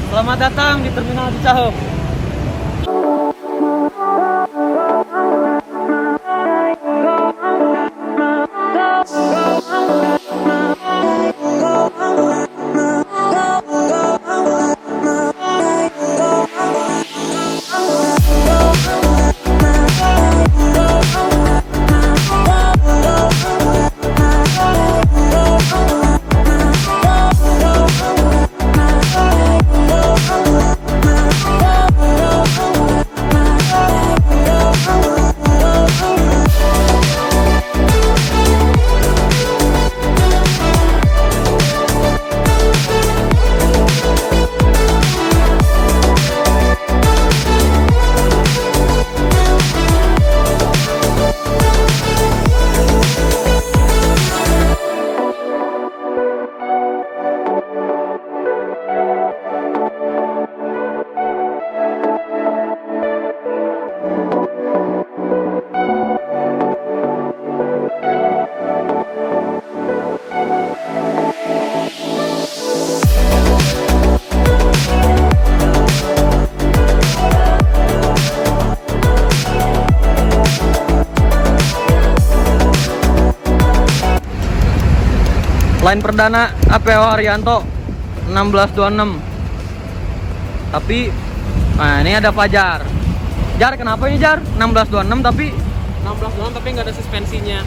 Selamat datang di Terminal Cicahem. Line perdana APO Haryanto 1626. Tapi nah ini ada Fajar. Jar, kenapa ini Jar? 1626 tapi 16 tapi nggak ada suspensinya.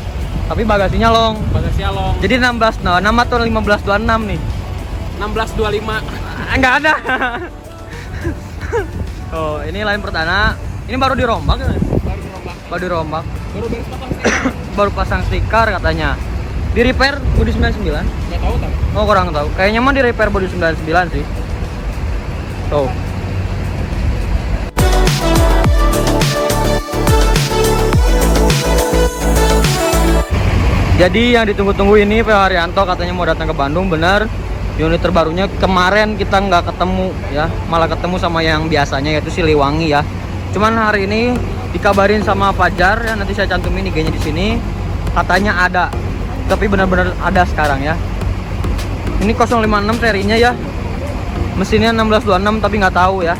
tapi bagasinya long. Bagasinya long. Jadi 1626 atau 1526 nih? 1625. Enggak ada. Oh, ini line perdana. Ini baru dirombak ya? Baru dirombak. Baru dirombak. Baru beres pasang stiker. Baru pasang stiker katanya. Di repair body 99? Nggak tahu tapi. Oh, kurang tahu. Kayaknya mah di repair body 99 sih. Tuh. Jadi yang ditunggu-tunggu ini PO Haryanto katanya mau datang ke Bandung, bener. Unit terbarunya kemarin kita nggak ketemu ya, malah ketemu sama yang biasanya yaitu Siliwangi ya. Cuman hari ini dikabarin sama Fajar ya, nanti saya cantumin IG-nya di sini. Katanya ada. Tapi benar-benar ada sekarang ya. Ini 056 serinya ya. Mesinnya 1626 tapi nggak tahu ya.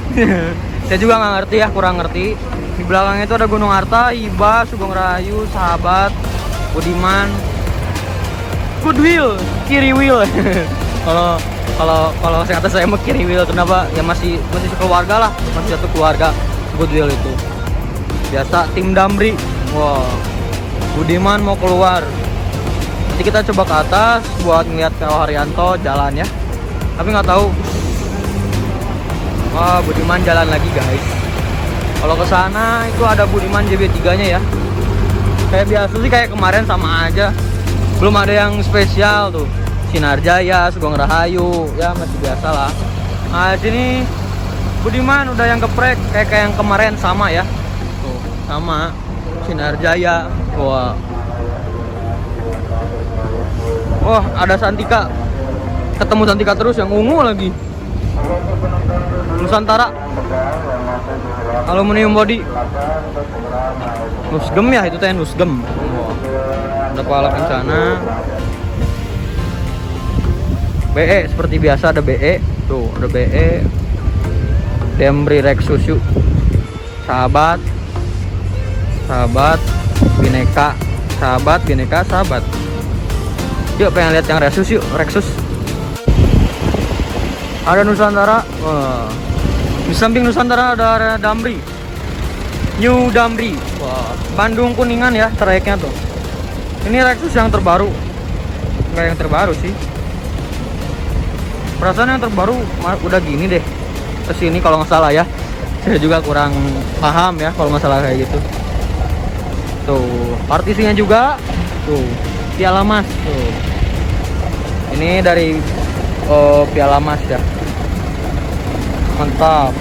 Saya juga nggak ngerti ya, kurang ngerti. Di belakangnya itu ada Gunung Harta, Iba, Sugeng Rahayu, Sahabat, Budiman, Goodwill, kiri wheel. kalau saya kata saya mau kiri wheel, kenapa? Ya masih keluarga lah, masih satu keluarga Goodwill itu. Biasa tim Damri. Wow. Budiman mau keluar. Nanti kita coba ke atas buat ngeliat PO Haryanto jalan ya. Tapi nggak tahu. Wah, Budiman jalan lagi guys. Kalau ke sana itu ada Budiman JB3-nya ya. Kayak biasa sih, kayak kemarin sama aja. Belum ada yang spesial tuh. Sinar Jaya, Sugeng Rahayu, ya masih biasa lah. Nah, sini Budiman udah yang geprek kayak yang kemarin sama ya. Tuh, sama Sinar Jaya. Wah. Wah, ada Santika. Ketemu Santika terus yang ungu lagi. Nusantara. Aluminium body. Nusgem ya, itu teh Nusgem. Wah. Ada pala kencana. BE seperti biasa ada BE. Tuh, ada BE. Demri Rexus yuk. Sahabat. Sahabat, Bineka. Sahabat, Bineka, Sahabat. Yuk pengen lihat yang Rexus yuk, Rexus. Ada Nusantara. Wah. Di samping Nusantara ada Damri. New Damri. Wah, Bandung Kuningan ya trayeknya tuh. Ini Rexus yang terbaru. Enggak yang terbaru sih. Perasaan yang terbaru udah gini deh. Kesini kalau nggak salah ya. Saya juga kurang paham ya kalau masalah kayak gitu. Tuh, partisinya juga. Tuh, Piala Mas. Tuh. Ini dari Piala Mas ya. Mantap.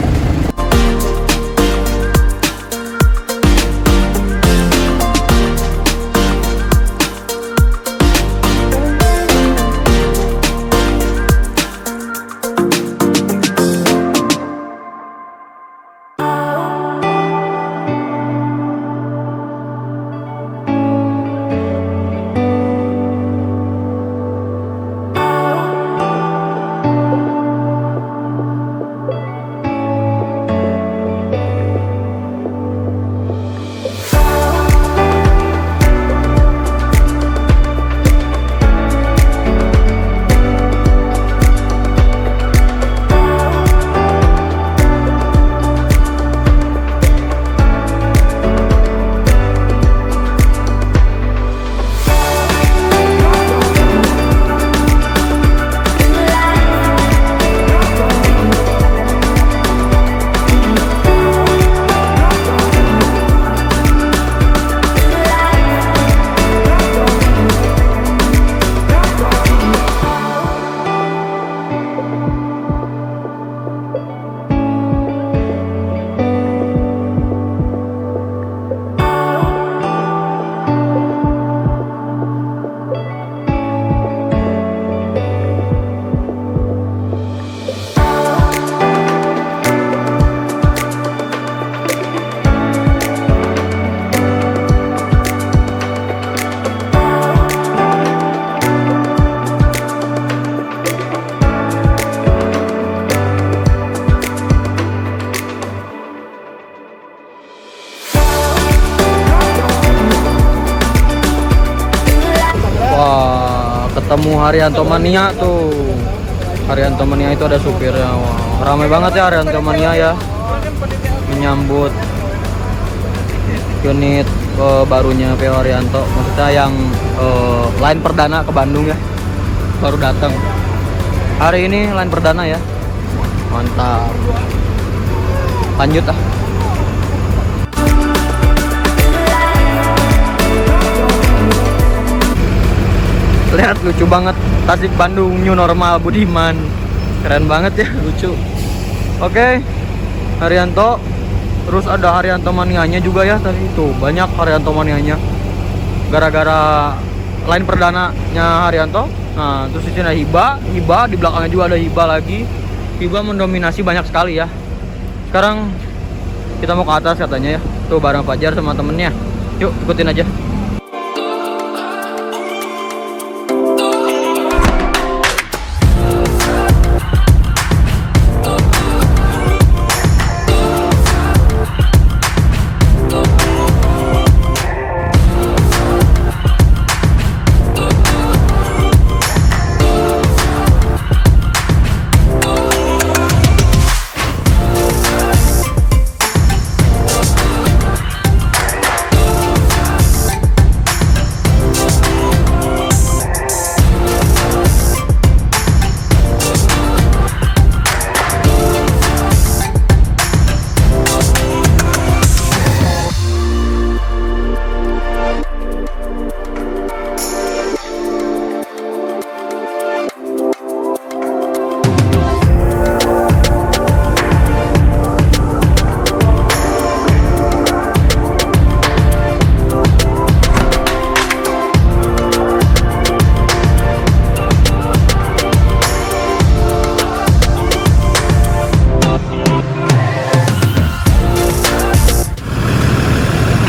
Haryanto Mania tuh. Haryanto Mania itu ada supirnya. Wah, ramai banget ya Haryanto Mania ya. Menyambut unit barunya PO Haryanto. Maksudnya yang line perdana ke Bandung ya. Baru datang. Hari ini line perdana ya. Mantap. Lanjut ah. Lihat lucu banget Tasik Bandung new normal Budiman. Keren banget ya, lucu. Oke. Haryanto. Terus ada Haryanto Manianya juga ya tadi itu. Banyak Haryanto Manianya. Gara-gara line perdananya Haryanto. Nah, terus di sini ada Hiba di belakangnya juga ada Hiba lagi. Hiba mendominasi banyak sekali ya. Sekarang kita mau ke atas katanya ya. Tuh bareng Fajar sama temennya. Yuk ikutin aja.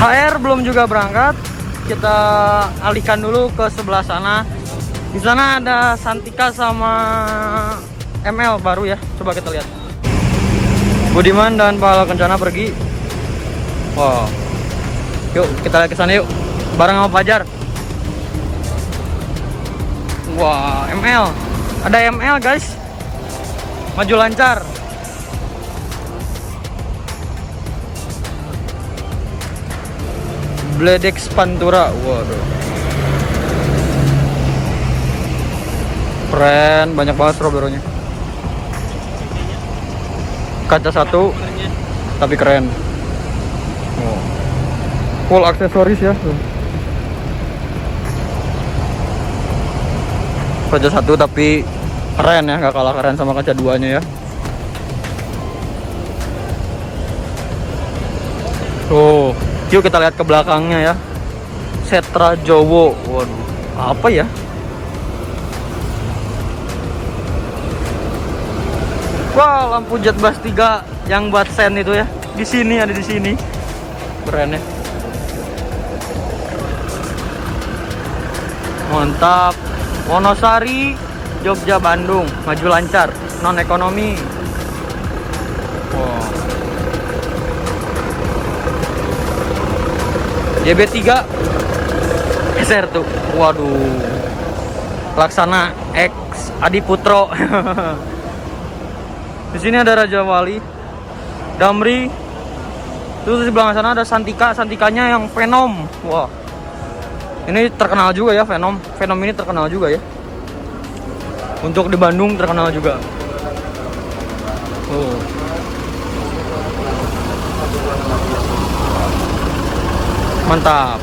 HR belum juga berangkat, kita alihkan dulu ke sebelah sana. Di sana ada Santika sama ML baru ya, coba kita lihat. Budiman dan Pahala Kencana pergi. Wow, yuk kita lihat ke sana yuk, bareng sama Fajar. Wah, ML, ada ML guys, maju lancar. Bledex Pantura, waduh, keren, banyak banget strawberry-nya. Kaca satu, tapi keren. Oh. Full aksesoris ya. Kaca satu tapi keren ya, nggak kalah keren sama kaca duanya ya. Tuh. Yuk kita lihat ke belakangnya ya. Setra Jowo. Waduh, apa ya? Wah, lampu jet bus 3 yang buat sen itu ya. Di sini, ada di sini. Keren ya. Mantap. Wonosari, Jogja, Bandung, maju lancar, non ekonomi. Wow. JB3 geser tuh. Waduh. Laksana X Adiputro. Di sini ada Raja Wali, Damri. Terus di belakang sana ada Santika, Santikanya yang Venom. Wah. Ini terkenal juga ya Venom. Venom ini terkenal juga ya. Untuk di Bandung terkenal juga. Oh. Mantap.